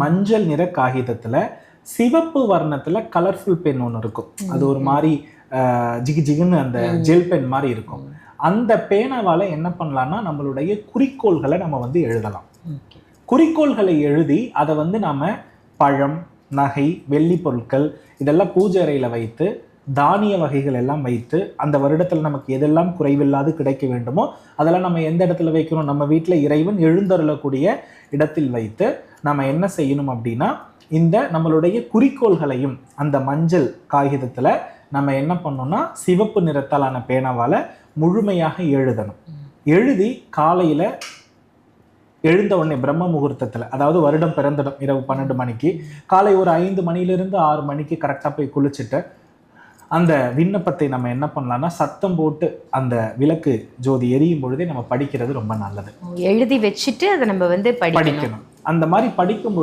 மஞ்சள் நிற காகிதத்துல சிவப்பு வர்ணத்துல கலர்ஃபுல் பென் ஒன்று இருக்கும். அது ஒரு மாதிரி ஜிகு ஜிகுன்னு அந்த ஜெல் பென் மாதிரி இருக்கும். அந்த பேனாவால என்ன பண்ணலாம்னா நம்மளுடைய குறிக்கோள்களை நம்ம வந்து எழுதலாம். குறிக்கோள்களை எழுதி அதை வந்து நாம பழம், நகை, வெள்ளி பொருட்கள் இதெல்லாம் பூஜை அறையில வைத்து, தானிய வகைகள் எல்லாம் வைத்து, அந்த வருடத்துல நமக்கு எதெல்லாம் குறைவில்லாது கிடைக்க வேண்டுமோ அதெல்லாம் நம்ம எந்த இடத்துல வைக்கணும், நம்ம வீட்டில் இறைவன் எழுந்தருளக்கூடிய இடத்தில் வைத்து நம்ம என்ன செய்யணும் அப்படின்னா, இந்த நம்மளுடைய குறிக்கோள்களையும் அந்த மஞ்சள் காகிதத்துல நம்ம என்ன பண்ணோம்னா சிவப்பு நிறத்தாலான பேனாவால முழுமையாக எழுதணும். எழுதி காலையில எழுந்த உடனே பிரம்ம முகூர்த்தத்துல, அதாவது வருடம் பிறந்திடும் இரவு 12 மணிக்கு, காலை ஒரு 5 மணிலிருந்து 6 மணிக்கு கரெக்டா போய் குளிச்சுட்டு அந்த விண்ணப்பத்தை நம்ம என்ன பண்ணலாம்னா சத்தம் போட்டு அந்த விளக்கு ஜோதி எரியும் பொழுதே நம்ம படிக்கிறது ரொம்ப நல்லது. எழுதி வச்சுட்டு அதை நம்ம வந்து படிக்கணும். அந்த மாதிரி படிக்கும்